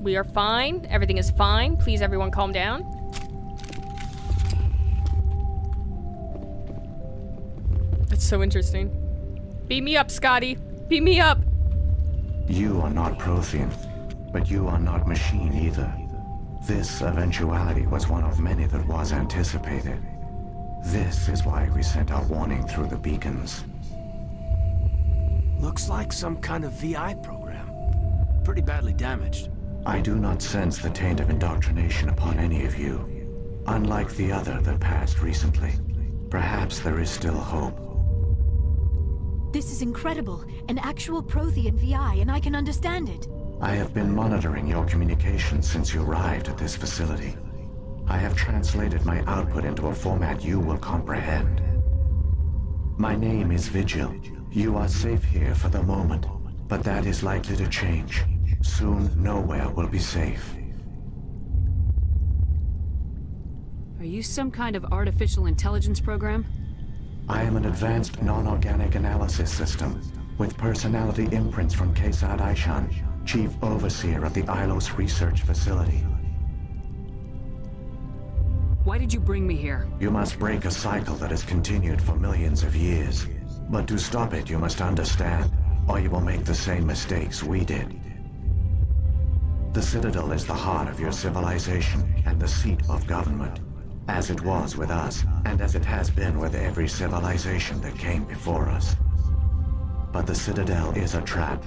We are fine. Everything is fine. Please, everyone, calm down. That's so interesting. Beam me up, Scotty. Beam me up. You are not Prothean, but you are not machine either. This eventuality was one of many that was anticipated. This is why we sent our warning through the beacons. Looks like some kind of VI program. Pretty badly damaged. I do not sense the taint of indoctrination upon any of you. Unlike the other that passed recently. Perhaps there is still hope. This is incredible. An actual Prothean VI, and I can understand it. I have been monitoring your communications since you arrived at this facility. I have translated my output into a format you will comprehend. My name is Vigil. You are safe here for the moment, but that is likely to change. Soon, nowhere will be safe. Are you some kind of artificial intelligence program? I am an advanced non-organic analysis system, with personality imprints from Kesad Aishan, Chief Overseer of the Ilos Research Facility. Why did you bring me here? You must break a cycle that has continued for millions of years. But to stop it, you must understand, or you will make the same mistakes we did. The Citadel is the heart of your civilization and the seat of government, as it was with us, and as it has been with every civilization that came before us. But the Citadel is a trap.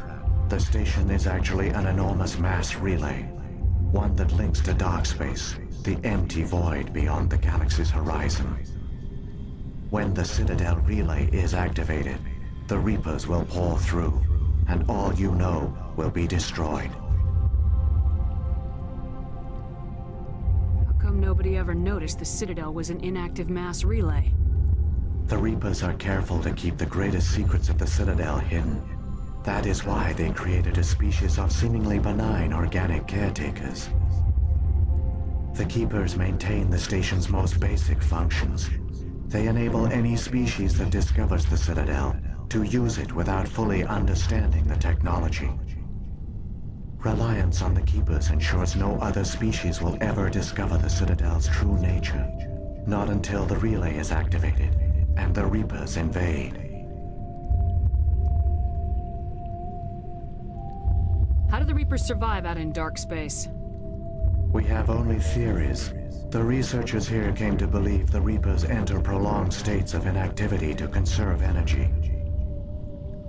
The station is actually an enormous mass relay, one that links to dark space, the empty void beyond the galaxy's horizon. When the Citadel relay is activated, the Reapers will pour through, and all you know will be destroyed. How come nobody ever noticed the Citadel was an inactive mass relay? The Reapers are careful to keep the greatest secrets of the Citadel hidden. That is why they created a species of seemingly benign organic caretakers. The Keepers maintain the station's most basic functions. They enable any species that discovers the Citadel to use it without fully understanding the technology. Reliance on the Keepers ensures no other species will ever discover the Citadel's true nature. Not until the relay is activated and the Reapers invade. How do the Reapers survive out in dark space? We have only theories. The researchers here came to believe the Reapers enter prolonged states of inactivity to conserve energy.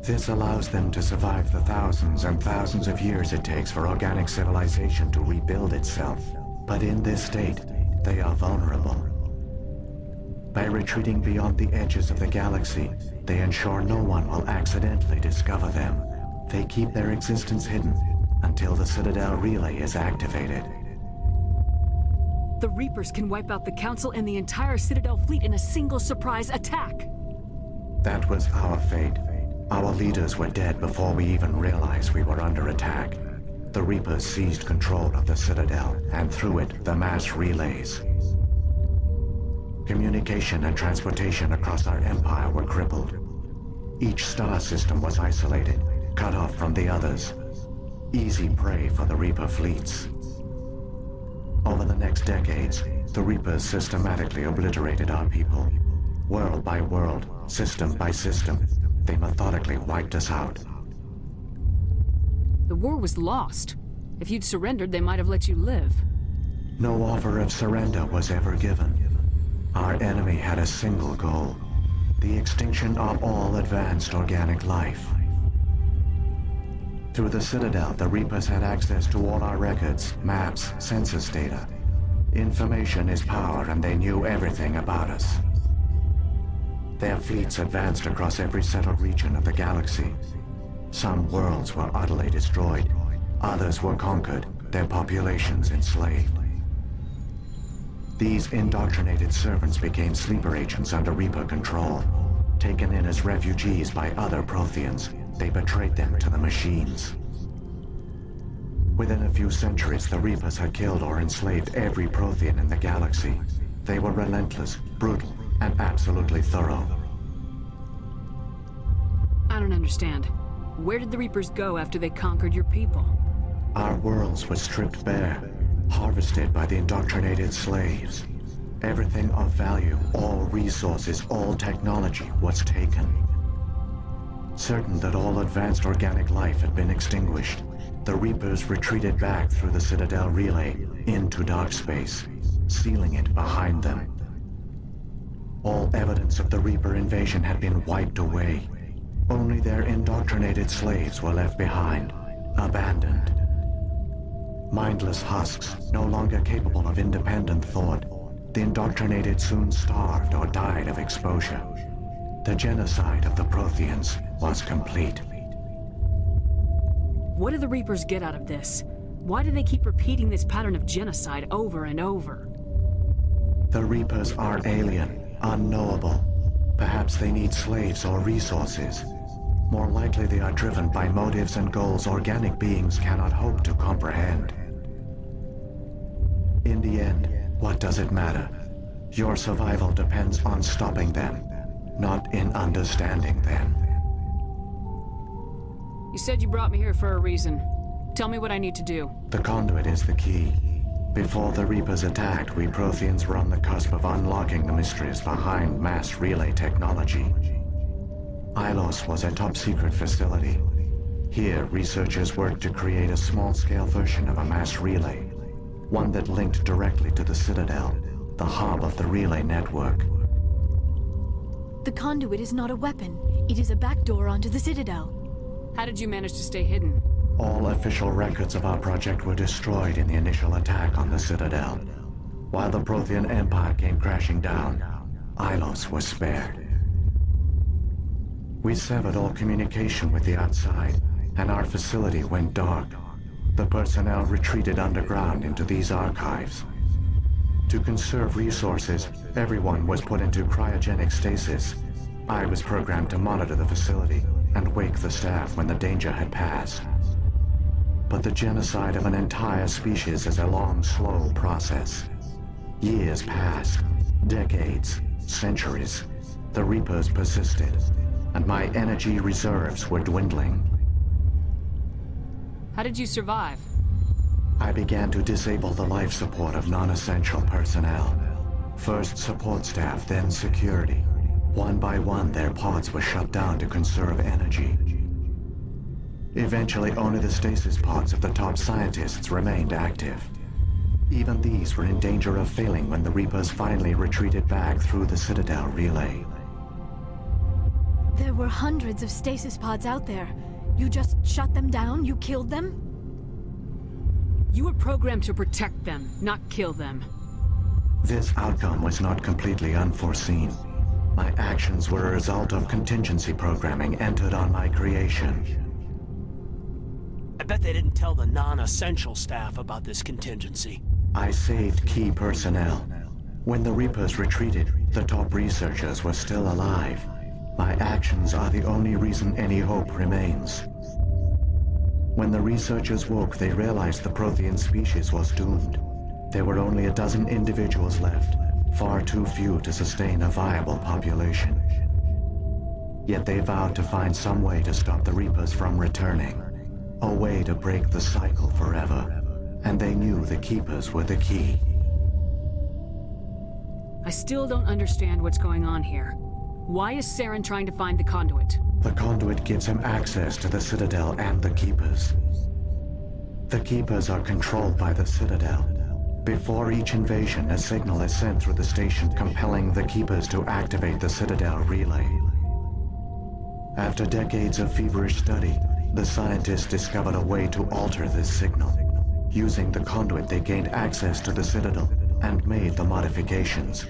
This allows them to survive the thousands and thousands of years it takes for organic civilization to rebuild itself. But in this state, they are vulnerable. By retreating beyond the edges of the galaxy, they ensure no one will accidentally discover them. They keep their existence hidden until the Citadel relay is activated. The Reapers can wipe out the Council and the entire Citadel fleet in a single surprise attack. That was our fate. Our leaders were dead before we even realized we were under attack. The Reapers seized control of the Citadel, and through it, the mass relays. Communication and transportation across our empire were crippled. Each star system was isolated, cut off from the others. Easy prey for the Reaper fleets. Over the next decades, the Reapers systematically obliterated our people. World by world, system by system, they methodically wiped us out. The war was lost. If you'd surrendered, they might have let you live. No offer of surrender was ever given. Our enemy had a single goal: the extinction of all advanced organic life. Through the Citadel, the Reapers had access to all our records, maps, census data. Information is power, and they knew everything about us. Their fleets advanced across every settled region of the galaxy. Some worlds were utterly destroyed. Others were conquered, their populations enslaved. These indoctrinated servants became sleeper agents under Reaper control. Taken in as refugees by other Protheans, they betrayed them to the machines. Within a few centuries, the Reapers had killed or enslaved every Prothean in the galaxy. They were relentless, brutal, and absolutely thorough. I don't understand. Where did the Reapers go after they conquered your people? Our worlds were stripped bare, harvested by the indoctrinated slaves. Everything of value, all resources, all technology was taken. Certain that all advanced organic life had been extinguished, the Reapers retreated back through the Citadel relay into dark space, sealing it behind them. All evidence of the Reaper invasion had been wiped away. Only their indoctrinated slaves were left behind, abandoned. Mindless husks, no longer capable of independent thought, the indoctrinated soon starved or died of exposure. The genocide of the Protheans was complete. What do the Reapers get out of this? Why do they keep repeating this pattern of genocide over and over? The Reapers are alien, unknowable. Perhaps they need slaves or resources. More likely they are driven by motives and goals organic beings cannot hope to comprehend. In the end, what does it matter? Your survival depends on stopping them, not in understanding them. You said you brought me here for a reason. Tell me what I need to do. The conduit is the key. Before the Reapers attacked, we Protheans were on the cusp of unlocking the mysteries behind mass relay technology. Ilos was a top-secret facility. Here, researchers worked to create a small-scale version of a mass relay, one that linked directly to the Citadel, the hub of the relay network. The conduit is not a weapon. It is a backdoor onto the Citadel. How did you manage to stay hidden? All official records of our project were destroyed in the initial attack on the Citadel. While the Prothean Empire came crashing down, Ilos was spared. We severed all communication with the outside, and our facility went dark. The personnel retreated underground into these archives. To conserve resources, everyone was put into cryogenic stasis. I was programmed to monitor the facility and wake the staff when the danger had passed. But the genocide of an entire species is a long, slow process. Years passed, decades, centuries. The Reapers persisted, and my energy reserves were dwindling. How did you survive? I began to disable the life support of non-essential personnel. First support staff, then security. One by one, their pods were shut down to conserve energy. Eventually, only the stasis pods of the top scientists remained active. Even these were in danger of failing when the Reapers finally retreated back through the Citadel relay. There were hundreds of stasis pods out there. You just shut them down? You killed them? You were programmed to protect them, not kill them. This outcome was not completely unforeseen. My actions were a result of contingency programming entered on my creation. I bet they didn't tell the non-essential staff about this contingency. I saved key personnel. When the Reapers retreated, the top researchers were still alive. My actions are the only reason any hope remains. When the researchers woke, they realized the Prothean species was doomed. There were only a dozen individuals left, far too few to sustain a viable population. Yet they vowed to find some way to stop the Reapers from returning. A way to break the cycle forever. And they knew the Keepers were the key. I still don't understand what's going on here. Why is Saren trying to find the conduit? The conduit gives him access to the Citadel and the Keepers. The Keepers are controlled by the Citadel. Before each invasion, a signal is sent through the station compelling the Keepers to activate the Citadel relay. After decades of feverish study, the scientists discovered a way to alter this signal. Using the conduit, they gained access to the Citadel and made the modifications.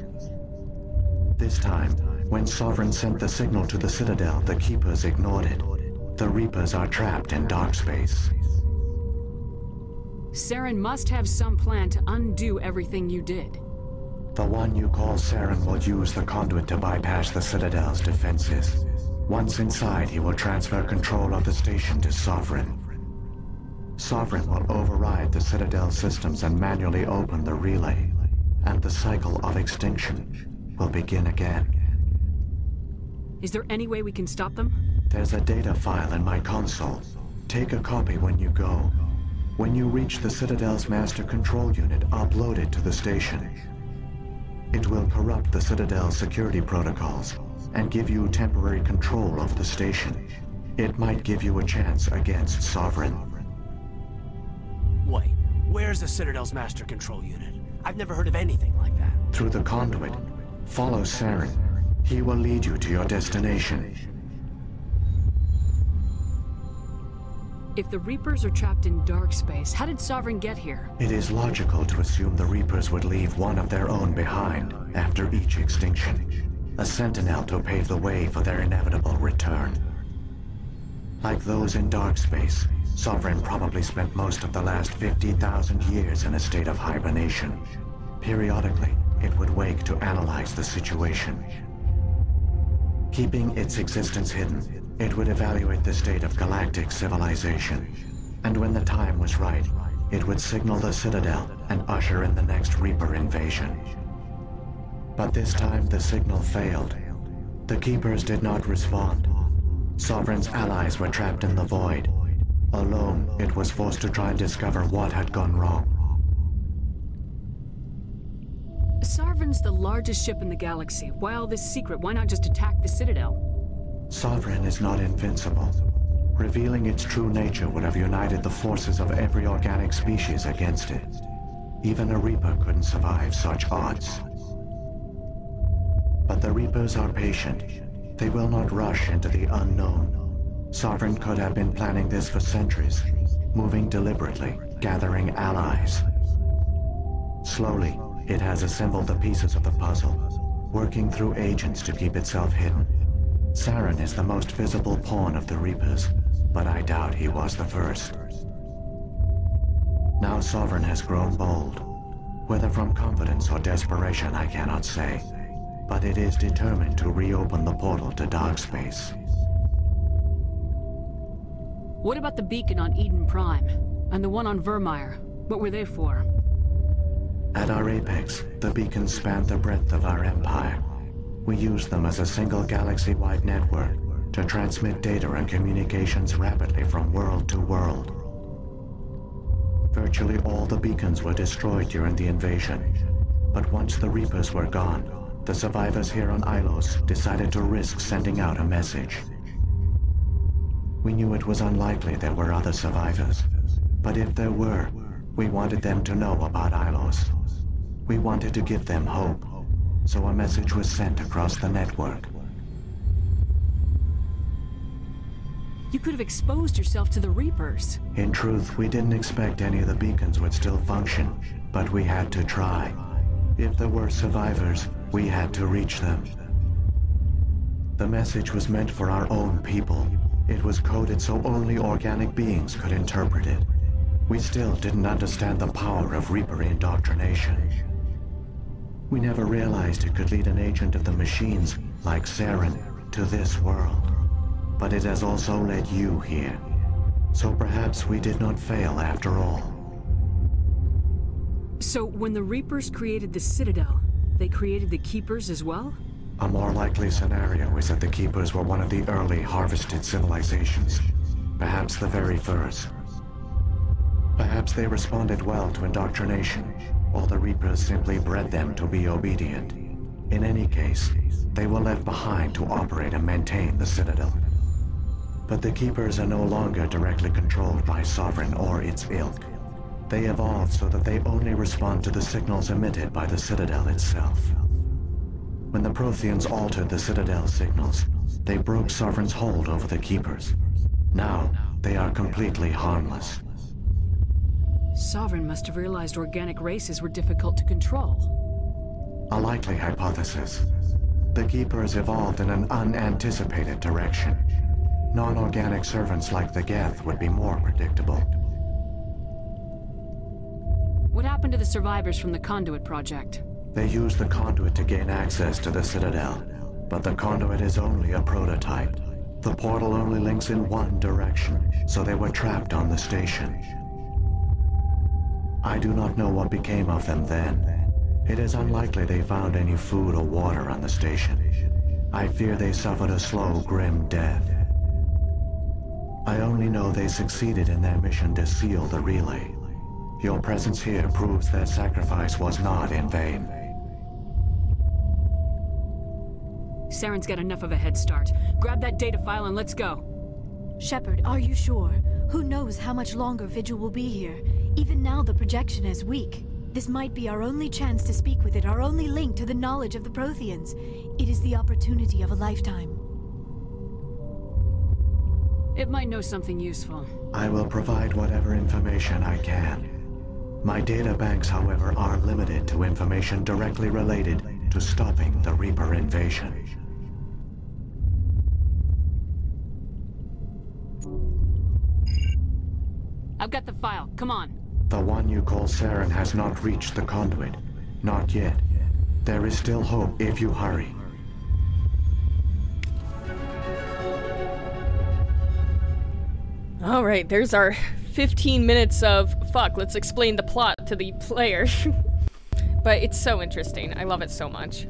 This time, when Sovereign sent the signal to the Citadel, the Keepers ignored it. The Reapers are trapped in dark space. Saren must have some plan to undo everything you did. The one you call Saren will use the conduit to bypass the Citadel's defenses. Once inside, he will transfer control of the station to Sovereign. Sovereign will override the Citadel systems and manually open the relay, and the cycle of extinction will begin again. Is there any way we can stop them? There's a data file in my console. Take a copy when you go. When you reach the Citadel's master control unit, upload it to the station. It will corrupt the Citadel's security protocols and give you temporary control of the station. It might give you a chance against Sovereign. Wait, where's the Citadel's master control unit? I've never heard of anything like that. Through the conduit, follow Saren. He will lead you to your destination. If the Reapers are trapped in dark space, how did Sovereign get here? It is logical to assume the Reapers would leave one of their own behind after each extinction. A sentinel to pave the way for their inevitable return. Like those in dark space, Sovereign probably spent most of the last 50,000 years in a state of hibernation. Periodically, it would wake to analyze the situation. Keeping its existence hidden, it would evaluate the state of galactic civilization. And when the time was right, it would signal the Citadel and usher in the next Reaper invasion. But this time the signal failed. The Keepers did not respond. Sovereign's allies were trapped in the void. Alone, it was forced to try and discover what had gone wrong. Sovereign's the largest ship in the galaxy. Why all this secret? Why not just attack the Citadel? Sovereign is not invincible. Revealing its true nature would have united the forces of every organic species against it. Even a Reaper couldn't survive such odds. But the Reapers are patient. They will not rush into the unknown. Sovereign could have been planning this for centuries, moving deliberately, gathering allies. Slowly, it has assembled the pieces of the puzzle, working through agents to keep itself hidden. Saren is the most visible pawn of the Reapers, but I doubt he was the first. Now Sovereign has grown bold. Whether from confidence or desperation, I cannot say. But it is determined to reopen the portal to dark space. What about the beacon on Eden Prime? And the one on Vermeer? What were they for? At our apex, the beacons spanned the breadth of our empire. We use them as a single galaxy-wide network to transmit data and communications rapidly from world to world. Virtually all the beacons were destroyed during the invasion, but once the Reapers were gone, the survivors here on Ilos decided to risk sending out a message. We knew it was unlikely there were other survivors, but if there were, we wanted them to know about Ilos. We wanted to give them hope. So a message was sent across the network. You could have exposed yourself to the Reapers. In truth, we didn't expect any of the beacons would still function, but we had to try. If there were survivors, we had to reach them. The message was meant for our own people. It was coded so only organic beings could interpret it. We still didn't understand the power of Reaper indoctrination. We never realized it could lead an agent of the machines, like Saren, to this world. But it has also led you here. So perhaps we did not fail after all. So when the Reapers created the Citadel, they created the Keepers as well? A more likely scenario is that the Keepers were one of the early harvested civilizations. Perhaps the very first. Perhaps they responded well to indoctrination, or the Reapers simply bred them to be obedient. In any case, they were left behind to operate and maintain the Citadel. But the Keepers are no longer directly controlled by Sovereign or its ilk. They evolved so that they only respond to the signals emitted by the Citadel itself. When the Protheans altered the Citadel signals, they broke Sovereign's hold over the Keepers. Now, they are completely harmless. Sovereign must have realized organic races were difficult to control. A likely hypothesis. The Keepers evolved in an unanticipated direction. Non-organic servants like the Geth would be more predictable. What happened to the survivors from the Conduit project? They used the conduit to gain access to the Citadel, but the conduit is only a prototype. The portal only links in one direction, so they were trapped on the station. I do not know what became of them then. It is unlikely they found any food or water on the station. I fear they suffered a slow, grim death. I only know they succeeded in their mission to seal the relay. Your presence here proves their sacrifice was not in vain. Saren's got enough of a head start. Grab that data file and let's go. Shepard, are you sure? Who knows how much longer Vigil will be here? Even now the projection is weak. This might be our only chance to speak with it, our only link to the knowledge of the Protheans. It is the opportunity of a lifetime. It might know something useful. I will provide whatever information I can. My data banks, however, are limited to information directly related to stopping the Reaper invasion. I've got the file. Come on. The one you call Saren has not reached the conduit. Not yet. There is still hope if you hurry. Alright, there's our 15 minutes of, fuck, let's explain the plot to the player. But it's so interesting. I love it so much.